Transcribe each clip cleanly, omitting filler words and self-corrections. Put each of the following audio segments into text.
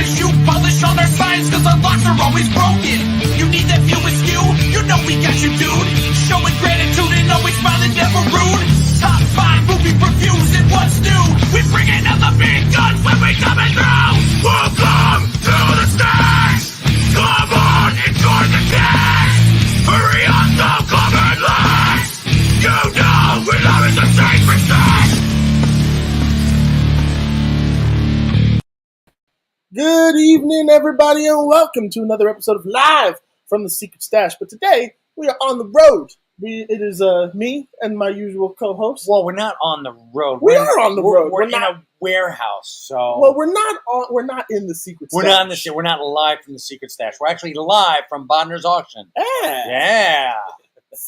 as you. Polish on our signs cause our locks are always broken. You need that view askew? You know we got you, dude. Showing gratitude and always smiling, never rude. Top 5 movie reviews and what's new. We bring in all the big guns when we coming through. Welcome to the stage. Come on, enjoy the taste. Hurry up, don't come and last. You know we love it, the sacred thing. Good evening, everybody, and welcome to another episode of Live from the Secret Stash. But today, we are on the road. It is me and my usual co-host. Well, we're not on the road. We are on the road. We're in a warehouse, so. Well, we're not in the Secret Stash. We're not live from the Secret Stash. We're actually live from Bodnars auction. Yeah.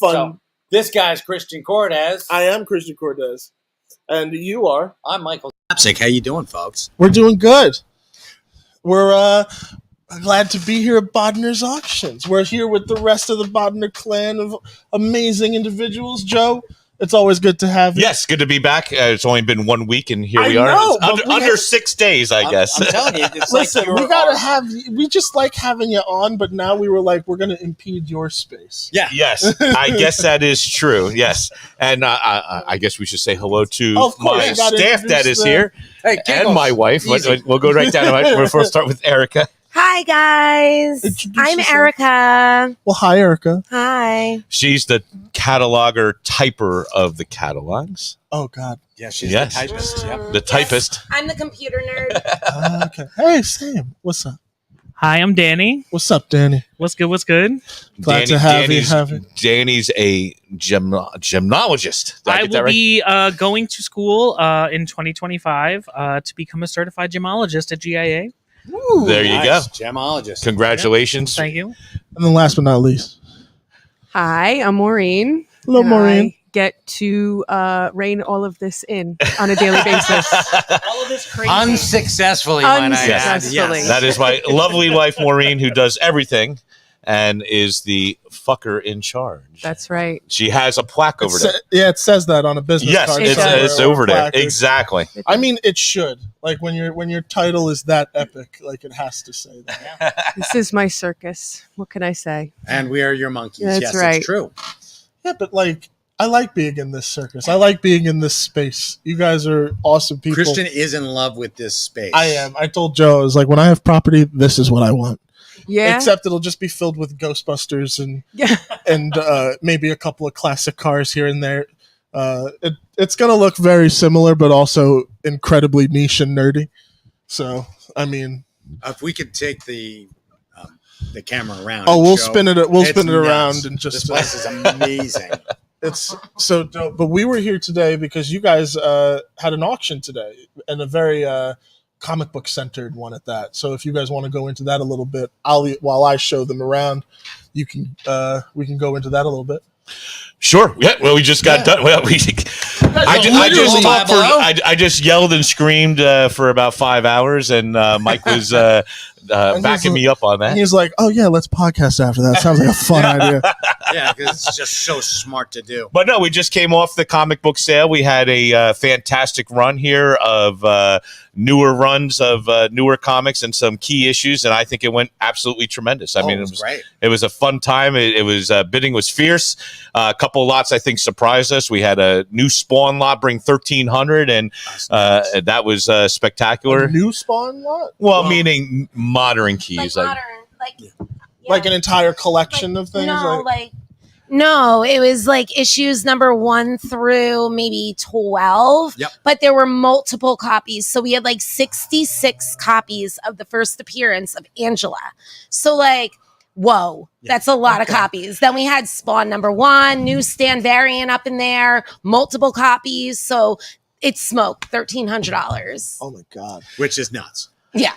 Fun. So, this guy's Christian Cortez. I am Christian Cortez, and you are. I'm Michael Sapsik. How you doing, folks? We're doing good. We're glad to be here at Bodnars Auctions. We're here with the rest of the Bodnar clan of amazing individuals. Joe, it's always good to have you. Yes, good to be back. It's only been 1 week, and here we are. Know, under 6 days, I guess. I'm telling you, it's listen, like we just like having you on, but now we were like, we're going to impede your space. Yeah. Yes, I guess that is true. Yes, and I guess we should say hello to my staff that is here, and my wife. We'll go right down to we'll first start with Erica. Hi, guys. I'm Erica. Well, hi, Erica. Hi. She's the cataloger typer of the catalogs. Oh, God. Yeah, she's the typist. Yep. The typist. I'm the computer nerd. Okay. Hey, Sam. What's up? Hi, I'm Danny. What's up, Danny? What's good? What's good? Glad to have you. Danny's a gymnologist. I will be going to school in 2025 to become a certified gymologist at GIA. Ooh, there you go. Gemologist. Congratulations. Thank you. And then last but not least. Hi, I'm Maureen. Hello, Maureen. I get to rein all of this in on a daily basis. All of this crazy. Unsuccessfully, might I add. Yes. That is my lovely wife, Maureen, who does everything and is the fucker in charge. That's right. She has a plaque over there. Yeah, it says that on a business card. Yes, it's over there. Exactly. I mean, it should. Like when your title is that epic, like it has to say that. This is my circus. What can I say? And we are your monkeys. That's yes, right. It's true. Yeah, but like I like being in this circus. I like being in this space. You guys are awesome people. Christian is in love with this space. I am. I told Joe, I was like, when I have property, this is what I want. Yeah. Except it'll just be filled with Ghostbusters and maybe a couple of classic cars here and there. It's going to look very similar, but also incredibly niche and nerdy. So, I mean, if we could take the camera around. Oh, we'll spin it. We'll spin it around and just. This place is amazing. It's so dope. But we were here today because you guys had an auction today, and a very comic book centered one at that. So if you guys want to go into that a little bit, while I show them around, we can go into that a little bit. Sure. Yeah. Well, we just got done. Well, I just yelled and screamed for about 5 hours, and Mike was backing me up on that. And he's like, "Oh yeah, let's podcast after that. Sounds like a fun idea." Yeah, because it's just so smart to do. But no, we just came off the comic book sale. We had a fantastic run here of newer runs of newer comics and some key issues, and I think it went absolutely tremendous. I mean, it was great. It was a fun time. It was bidding was fierce. A couple of lots I think surprised us. We had a new Spawn lot bring 1,300, and that was spectacular. A new Spawn lot? Well, meaning modern keys, like like an entire collection of things. No, it was like issues number 1 through maybe 12. Yep. But there were multiple copies. So we had like 66 copies of the first appearance of Angela. So whoa, that's a lot of copies. Then we had Spawn number 1, newsstand variant up in there, multiple copies. So it's smoke, $1,300. Oh my God. Which is nuts. Yeah.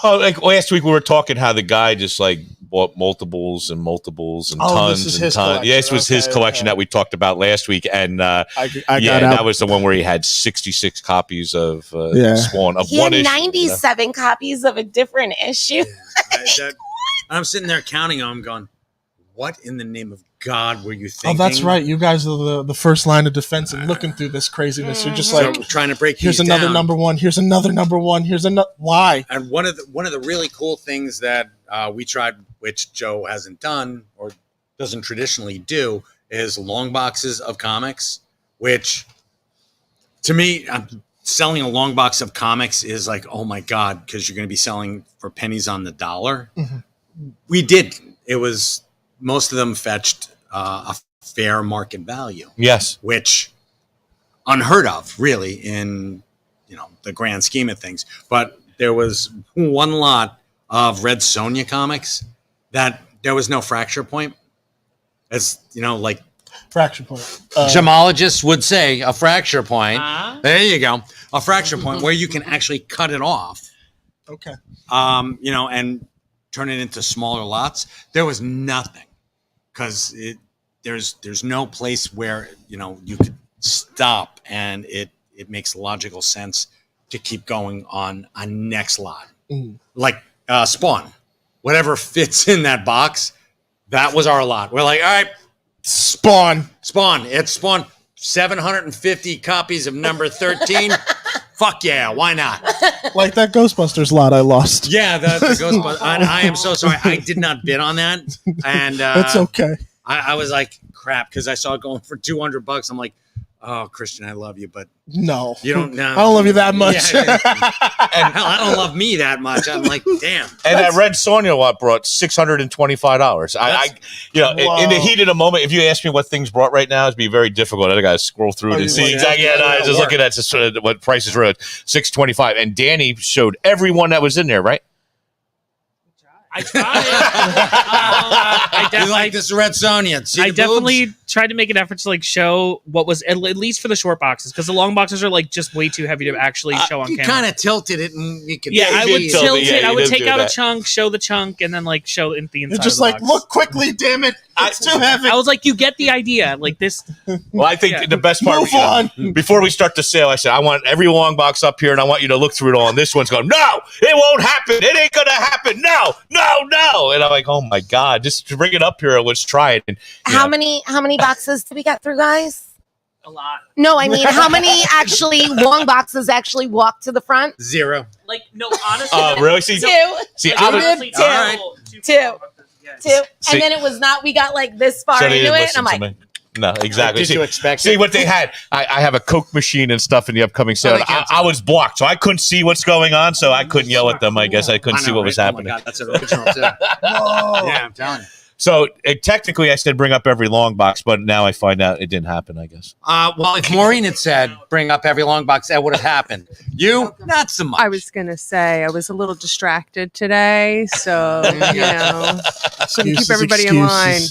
Oh, like last week we were talking how the guy just bought multiples and tons and tons. Yeah, this was his collection that we talked about last week, and that was the one where he had 66 copies of Spawn of one issue. He had 97 copies of a different issue. Yeah, I'm sitting there counting them, going, what in the name of God were you thinking? Oh, that's right. You guys are the first line of defense and looking through this craziness. You're just like trying to break. Here's another number one. Here's another number one. Here's another. Why? And one of the really cool things that we tried, which Joe hasn't done or doesn't traditionally do, is long boxes of comics. Which, to me, selling a long box of comics is like, oh my God, because you're going to be selling for pennies on the dollar. Mm-hmm. We did. It was, most of them fetched a fair market value. Yes. Which unheard of, really, in the grand scheme of things. But there was one lot of Red Sonja comics that there was no fracture point. As like fracture point. Gemologists would say a fracture point. There you go. A fracture point where you can actually cut it off. Okay. And turn it into smaller lots. There was nothing, because there's no place where you could stop, and it makes logical sense to keep going on a next lot. Like Spawn, whatever fits in that box, that was our lot. We're like, all right, Spawn. It's Spawn. 750 copies of number 13. Fuck yeah, why not? Like that Ghostbusters lot I lost. Yeah, the Ghostbusters. I am so sorry. I did not bid on that. And that's okay. I was like, crap, because I saw it going for $200. I'm like, oh, Christian, I love you, but no, you don't know. I don't love you that much. Yeah. And hell, I don't love me that much. I'm like, damn. And that Red Sonja lot brought $625. In the heat of the moment, if you ask me what things brought right now, it'd be very difficult. I got to scroll through it and see exactly. Just looking at what prices were at $625. And Danny showed everyone that was in there, right? I tried. You like this Red Sonja? I definitely tried to make an effort to show what was at least for the short boxes, because the long boxes are just way too heavy to actually show on camera. You kind of tilted it, and you could. Yeah, I would tilt it. I would take out a chunk, show the chunk, and then show it the inside. You're just of the box. look quickly, damn it! It's too heavy. I was like, you get the idea. This. Well, I think the best part. Move on. Before we start the sale, I said I want every long box up here, and I want you to look through it all. And this one's going, no, it won't happen. It ain't gonna happen. No. And I'm like, oh my God, just to bring it up here, let's try it. And how many boxes did we get through, guys? A lot. No, I mean, how many long boxes actually walked to the front? 0. No, honestly. Really? Two. I was Two. And then it was not. We got this far into it, and I'm like. No, exactly. Did you expect See it? what they had. I have a Coke machine and stuff in the upcoming sale. I was blocked, so I couldn't see what's going on, so I couldn't yell at them. I guess I couldn't see what was happening. Oh my God, that's original too. Yeah, I'm telling you. So technically, I said bring up every long box, but now I find out it didn't happen, I guess. Well, if Maureen had said bring up every long box, that would have happened. You, not so much. I was going to say I was a little distracted today, so, keep everybody in line.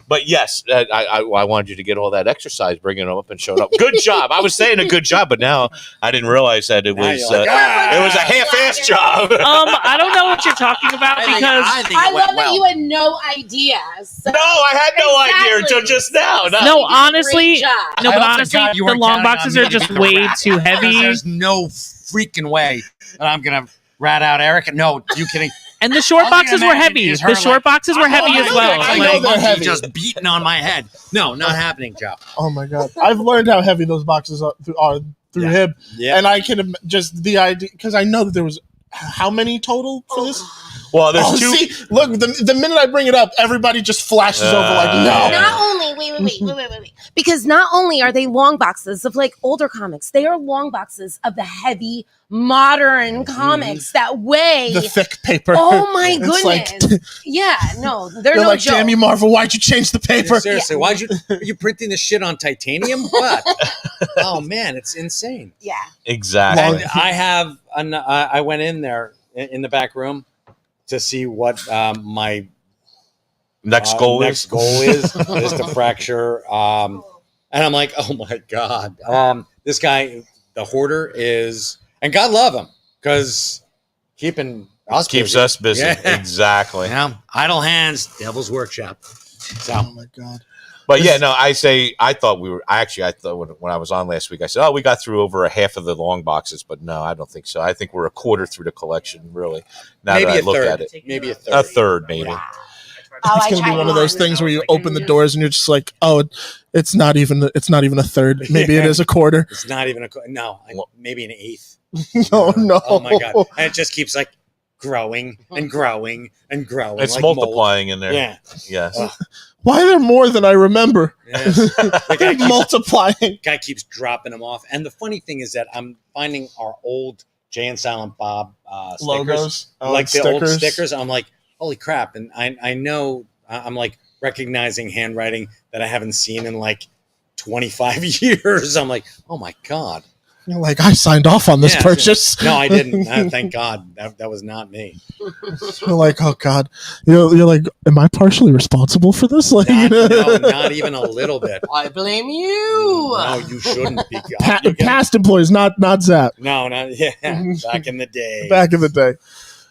But yes, I wanted you to get all that exercise, bringing them up and showing up. Good job. I was saying a good job, but now I didn't realize that it was it was a half-assed job. I don't know what you're talking about, because I love that you had no idea. So. No, I had no idea until just now. No, honestly, the long boxes are just way too heavy. There's no freaking way that I'm gonna rat out Erica. No, you kidding? And the short boxes were heavy. The short boxes were heavy as well. I know they're heavy. Just beating on my head. No, not happening, Joe. Oh my God! I've learned how heavy those boxes are through him, and I can just the idea, because I know that there was how many total for this. Well, there's two. See, look, the minute I bring it up, everybody just flashes over like, no. Not only, wait. Because not only are they long boxes of older comics, they are long boxes of the heavy modern comics that weigh the thick paper. Oh my goodness! They're no like, joke. damn you, Marvel, why'd you change the paper? Yeah, seriously, why'd you? Are you printing this shit on titanium? What? Oh man, it's insane. Yeah, exactly. And I have I went in there in the back room to see what my next goal is to fracture. And I'm like, oh my God, this guy, the hoarder, is, and God love him, because keeps us busy. Yeah. Exactly. Yeah. Idle hands, devil's workshop. So. Oh my God. But I thought when I was on last week, I said, we got through over a half of the long boxes, but no, I don't think so. I think we're a quarter through the collection, really. Now maybe that I look at it. Maybe a third. A third, maybe. Wow. Oh, It's I gonna be tried one of those one. things where you Like, open the doors and you're just like, oh, it's not even a third. Maybe it is a quarter. It's not even maybe an eighth. Oh no! Oh my god! And it just keeps like growing and growing and growing. It's like multiplying in mold. there. Yeah. Yes. Ugh. Why are there more than I remember? Yes. The guy keeps, Multiplying. guy keeps dropping them off. And the funny thing is that I'm finding our old Jay and Silent Bob stickers, Logos, like the stickers. old stickers. I'm like, holy crap! And I know I'm like recognizing handwriting that I haven't seen in like 25 years. I'm like, oh my god. You're like, I signed off on this purchase. No, I didn't. Thank God. That was not me. You're like, oh god. You're like, am I partially responsible for this? Like, No, not even a little bit. I blame you. No, you shouldn't be. Past employees, not Zap. No, not back in the day. Back in the day.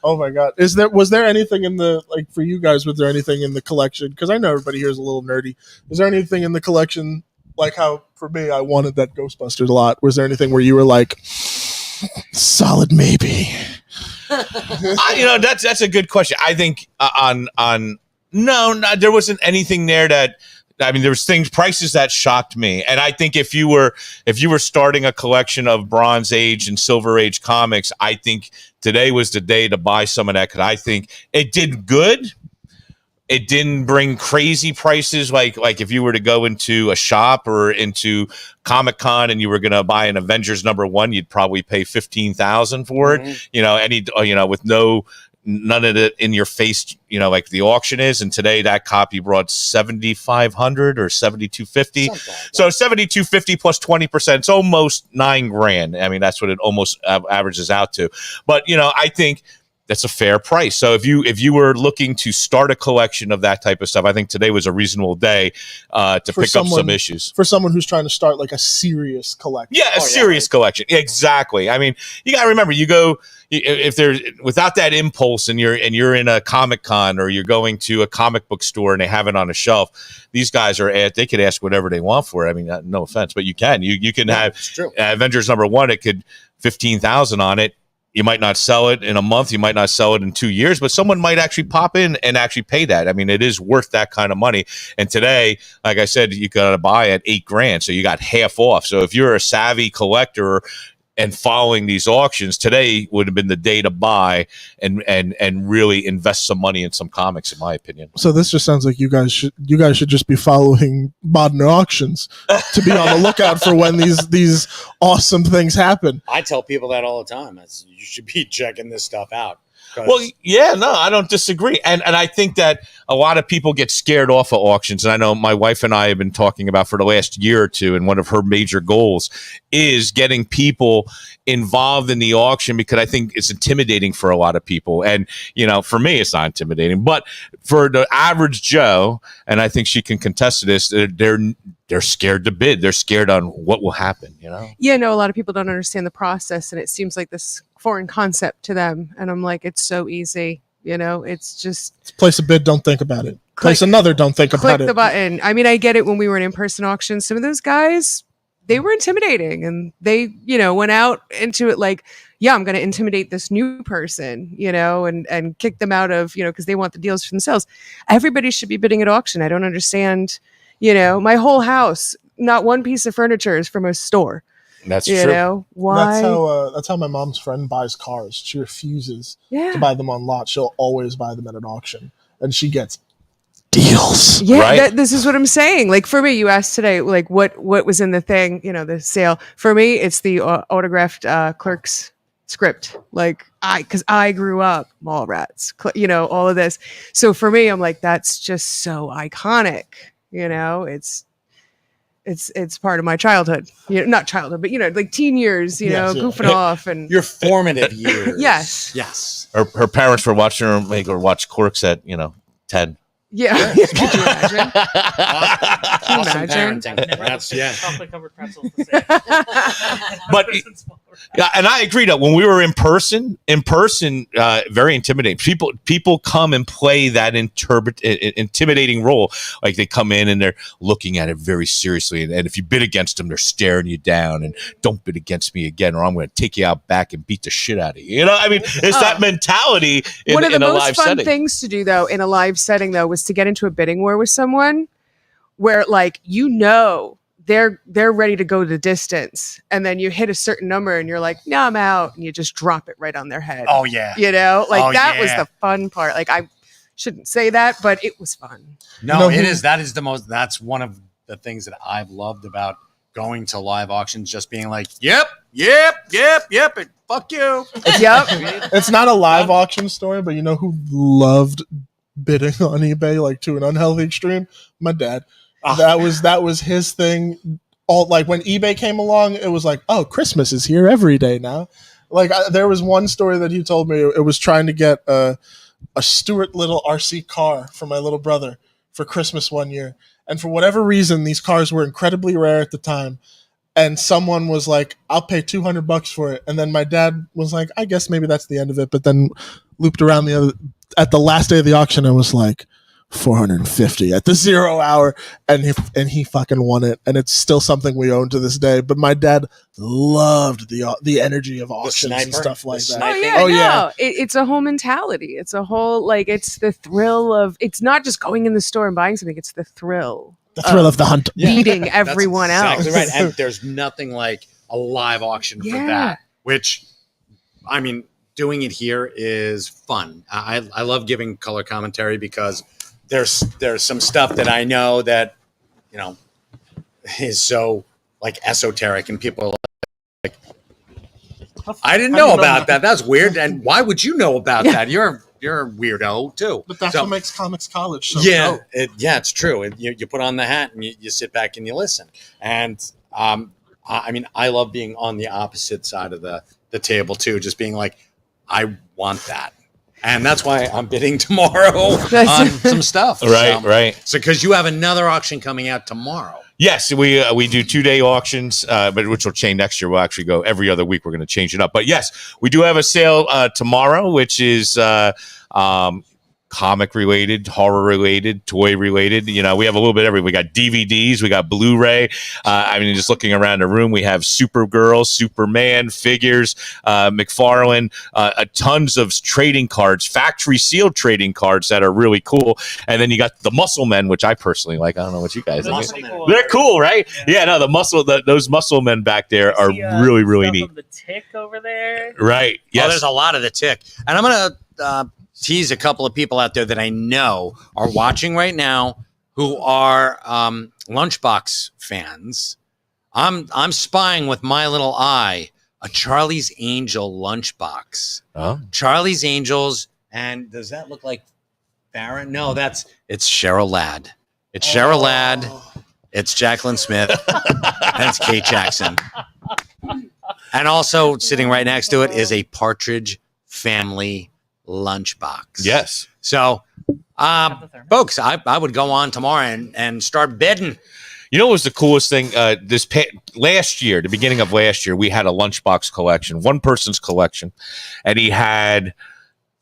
Oh my god. Was there anything in the, like, for you guys, was there anything in the collection? Because I know everybody here is a little nerdy. Is there anything in the collection, like how for me I wanted that Ghostbusters a lot? Was there anything where you were like, solid maybe? That's a good question. I think no, there wasn't anything there that. I mean, there was prices that shocked me, and I think if you were starting a collection of Bronze Age and Silver Age comics, I think today was the day to buy some of that, because I think it did good. It didn't bring crazy prices like if you were to go into a shop or into Comic-Con and you were going to buy an Avengers #1, you'd probably pay $15,000 for it. Mm-hmm. With none of it in your face, like the auction is. And today that copy brought $7,500 or $7,250. So $7,250 plus 20%, it's almost $9,000. I mean, that's what it almost averages out to. But I think that's a fair price. So if you were looking to start a collection of that type of stuff, I think today was a reasonable day to pick up some issues. For someone who's trying to start like a serious collection. Yeah, serious collection. Exactly. I mean, you got to remember, you go, if there's without that impulse and you're in a Comic-Con or you're going to a comic book store and they have it on a shelf, these guys they could ask whatever they want for it. I mean, no offense, but you can have Avengers #1, it could $15,000 on it. You might not sell it in a month. You might not sell it in 2 years, but someone might actually pop in and actually pay that. I mean, it is worth that kind of money. And today, like I said, you got to buy at $8,000. So you got half off. So if you're a savvy collector and following these auctions, today would have been the day to buy and really invest some money in some comics, in my opinion. So this just sounds like you guys should just be following Bodnar auctions to be on the lookout for when these awesome things happen. I tell people that all the time. You should be checking this stuff out. Well, yeah, no, I don't disagree. And I think that a lot of people get scared off of auctions. And I know my wife and I have been talking about for the last year or two, and one of her major goals is getting people involved in the auction, because I think it's intimidating for a lot of people. And, for me, it's not intimidating. But for the average Joe, and I think she can contest to this, they're scared to bid. They're scared on what will happen, Yeah, no, a lot of people don't understand the process, and it seems like this foreign concept to them. And I'm like, it's so easy. It's just place a bid, don't think about it. Place another, don't think about it. Click the button. I mean, I get it when we were in in-person auctions. Some of those guys, they were intimidating, and they, went out into it like, yeah, I'm going to intimidate this new person, and kick them out of, because they want the deals for themselves. Everybody should be bidding at auction. I don't understand, my whole house, not one piece of furniture is from a store. That's true. Why? That's how my mom's friend buys cars. She refuses to buy them on lot. She'll always buy them at an auction, and she gets deals. Yeah, right? This is what I'm saying. Like, for me, you asked today, like what was in the thing, the sale. For me, it's the autographed Clerks script. Like, because I grew up Mallrats, all of this. So for me, I'm like, that's just so iconic. It's part of my childhood, not childhood, but like teen years, goofing off and your formative years. Yes. Her parents were watching her make her watch Clerks at 10. Yeah. Could you imagine? Awesome imagine? parenting. That's chocolate covered pretzels. The same. But Yeah, and I agree that when we were in person, very intimidating. People come and play that intimidating role. Like they come in and they're looking at it very seriously, and if you bid against them, they're staring you down and don't bid against me again, or I'm going to take you out back and beat the shit out of you. You know, I mean, it's that mentality in a live setting. One of the most fun things to do, though, in a live setting, though, was to get into a bidding war with someone where, like, they're ready to go the distance, and then you hit a certain number and you're like, no, I'm out, and you just drop it right on their head. Oh yeah. You know, like that was yeah. the fun part. Like, I shouldn't say that, but it was fun. No, it is. That's one of the things that I've loved about going to live auctions, just being like, yep, fuck you. Yep. It's not a live auction story, but you know who loved bidding on eBay like to an unhealthy extreme? My dad. That was his thing. All like when eBay came along, it was like, oh, Christmas is here every day now. Like there was one story that he told me. It was trying to get a Stuart Little RC car for my little brother for Christmas one year, and for whatever reason, these cars were incredibly rare at the time. And someone was like, I'll pay $200 for it. And then my dad was like, I guess maybe that's the end of it. But then looped around at the last day of the auction and was like, 450 at the 0 hour, and he fucking won it, and it's still something we own to this day. But my dad loved the energy of auctions and stuff like that. Yeah. It's a whole mentality. It's a whole, like, it's the thrill of, it's not just going in the store and buying something, it's the thrill of the hunt, beating everyone else. Exactly right. And there's nothing like a live auction for that, which, I mean, doing it here is fun. I love giving color commentary because there's some stuff that I know that, you know, is so like esoteric, and people are like, I didn't know about that. That's weird. And why would you know about that? You're a weirdo too. But that's what makes Comics College so dope. It's true. You put on the hat and you sit back and you listen. And I mean, I love being on the opposite side of the table too, just being like, I want that. And that's why I'm bidding tomorrow on some stuff. Right. So because you have another auction coming out tomorrow. Yes, we do 2-day auctions, but which will change next year. We'll actually go every other week. We're going to change it up. But yes, we do have a sale tomorrow, which is comic related, horror related, toy related. You know, we have a little bit of everything. We got DVDs, we got Blu-ray. I mean, just looking around the room, we have Supergirl, Superman, figures, McFarlane, tons of trading cards, factory sealed trading cards that are really cool. And then you got the Muscle Men, which I personally like. I don't know what you guys think. Cool. They're cool, right? Yeah, no, those Muscle Men back there are really, really neat. The Tick over there, right? Yes, there's a lot of the Tick, and I'm gonna tease a couple of people out there that I know are watching right now who are Lunchbox fans. I'm spying with my little eye a Charlie's Angel lunchbox. Oh, Charlie's Angels, and does that look like Farron? No, it's Cheryl Ladd. It's Cheryl Ladd. It's Jacqueline Smith. And it's Kate Jackson. And also sitting right next to it is a Partridge Family lunchbox. Yes. So, folks, I would go on tomorrow and start bidding. You know what was the coolest thing? Last year, the beginning of last year, we had a lunchbox collection, one person's collection, and he had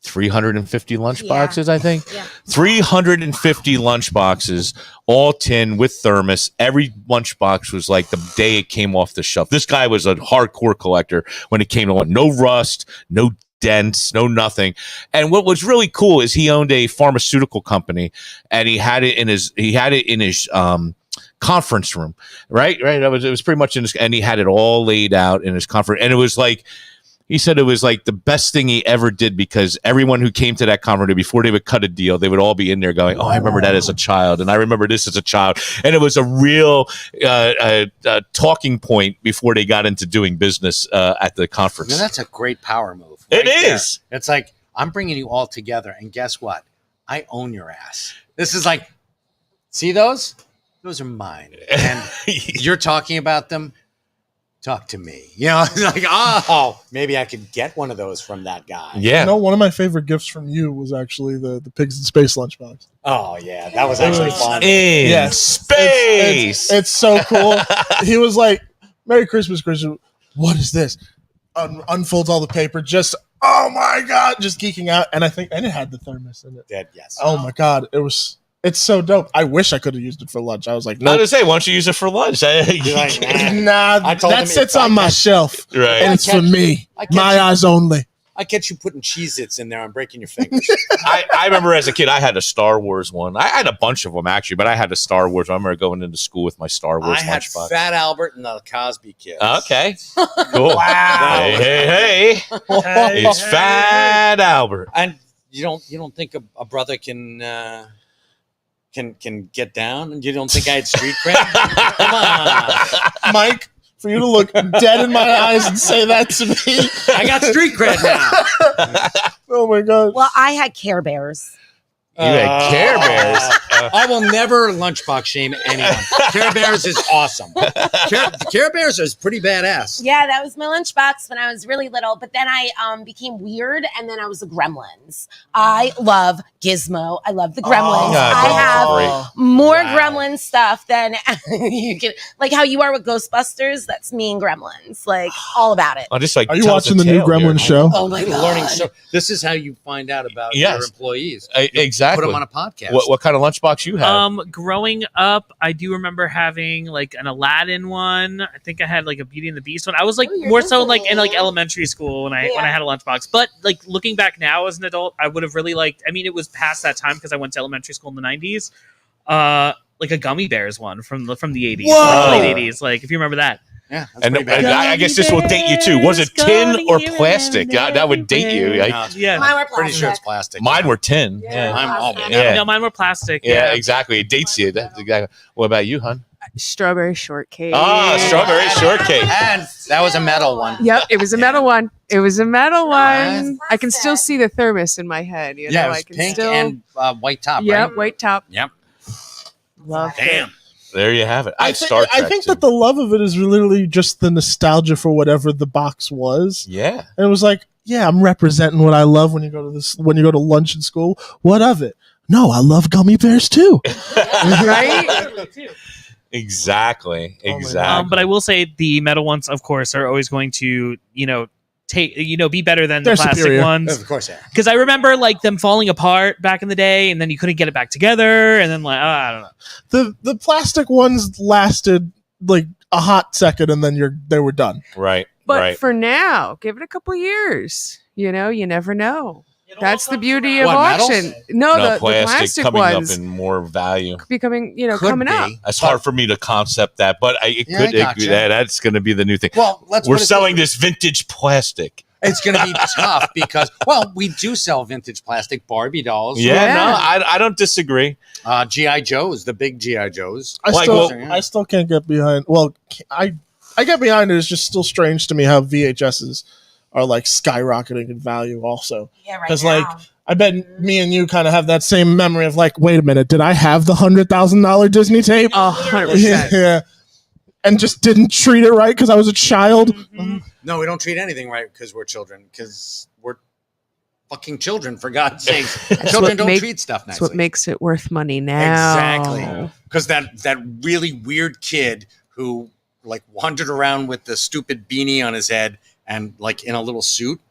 350 lunchboxes, I think. Yeah. 350 lunchboxes, all tin with thermos. Every lunchbox was like the day it came off the shelf. This guy was a hardcore collector when it came to one. No rust, no dents, no nothing. And what was really cool is he owned a pharmaceutical company, and he had it in his conference room, right? It was pretty much in his, and he had it all laid out in his conference. And it was like, he said it was like the best thing he ever did, because everyone who came to that conference, before they would cut a deal, they would all be in there going, oh, I remember that as a child, and I remember this as a child. And it was a real talking point before they got into doing business at the conference. Now, that's a great power move. It is. It's like, I'm bringing you all together, and guess what? I own your ass. This is like, see those? Those are mine. And you're talking about them. Talk to me. You know, it's like, oh, maybe I could get one of those from that guy. Yeah. You know, one of my favorite gifts from you was actually the Pigs in Space lunchbox. Oh, yeah. That was actually fun. In space. It's so cool. He was like, Merry Christmas, Christian. What is this? unfolds all the paper, just oh my god, just geeking out. And it had the thermos in it. Yes. Oh my god, it's so dope. I wish I could have used it for lunch. I was like, no. nope. I say, why don't you use it for lunch? Nah, that sits on my shelf, right? And it's for me, my eyes only. I catch you putting Cheez-Its in there. I'm breaking your fingers. I remember as a kid, I had a Star Wars one. I had a bunch of them, actually, but I had a Star Wars one. I remember going into school with my Star Wars I had lunchbox. Fat Albert and the Cosby Kids. Okay. Cool. Wow. Hey. It's Fat Albert. And you don't think a brother can get down? And you don't think I had street cred? Come on. Mike, for you to look dead in my eyes and say that to me. I got street cred now. Oh my god. Well, I had Care Bears. You had Care Bears. I will never lunchbox shame anyone. Care Bears is awesome. Care Bears is pretty badass. Yeah, that was my lunchbox when I was really little. But then I became weird, and then I was a Gremlins. I love Gizmo. I love the Gremlins. Yeah, I have more Gremlin stuff than you can. Like how you are with Ghostbusters, that's me and Gremlins. Like all about it. I just like. Are you watching the new Gremlin show? Oh my god! Learning so. This is how you find out about your employees. Exactly. Put them on a podcast. What kind of lunchbox you have? Growing up, I do remember having like an Aladdin one. I think I had like a Beauty and the Beast one. I was like more so like in like elementary school when I had a lunchbox. But like looking back now as an adult, I would have really liked. I mean, it was past that time because I went to elementary school in the 90s. Like a Gummy Bears one from the 80s, late 80s. Like if you remember that. Yeah, and I guess this will date you too. Was it tin or plastic? That would date you. Yeah, mine were plastic. Pretty sure it's plastic. Mine were tin. No, mine were plastic. Yeah, exactly. It dates you. That's exactly. What about you, hon? Strawberry shortcake. Strawberry shortcake. And that was a metal one. Yep, it was a metal one. It was a metal one. I can still see the thermos in my head. You know? Yeah, it was pink and white top. Yep, right? white top. Yep. Love Damn. it. There you have it. I think that the love of it is literally just the nostalgia for whatever the box was. Yeah. And it was like, yeah, I'm representing what I love when you go to lunch in school. What of it? No, I love gummy bears too. Right? Exactly. But I will say the metal ones, of course, are always going to, be better than the plastic superior. ones. Of course, yeah. Because I remember like them falling apart back in the day, and then you couldn't get it back together, and then like I don't know. The plastic ones lasted like a hot second, and then they were done. Right. But for now, give it a couple years. You never know. That's the beauty of auction. Metals? No, the plastic plastic coming ones up in more value. becoming, Could coming be. up. It's hard for me to concept that, but that's going to be the new thing. Well, we're selling this vintage plastic. It's going to be tough because, we do sell vintage plastic Barbie dolls. Yeah. No, I don't disagree. G.I. Joes, the big G.I. Joes. I still can't get behind. Well, I get behind it. It's just still strange to me how VHSs are like skyrocketing in value also. Yeah, right. Because like I bet me and you kind of have that same memory of like, wait a minute, did I have the $100,000 Disney tape? 100%. Yeah. And just didn't treat it right because I was a child. Mm-hmm. No, we don't treat anything right because we're children. Because we're fucking children, for God's sakes. Children don't treat stuff nicely. That's what makes it worth money now. Exactly. Because that really weird kid who like wandered around with the stupid beanie on his head and like in a little suit,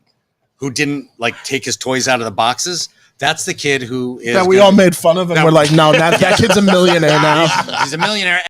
who didn't like take his toys out of the boxes. That's the kid who is that we all made fun of, and we're like, no, that kid's a millionaire now. He's a millionaire.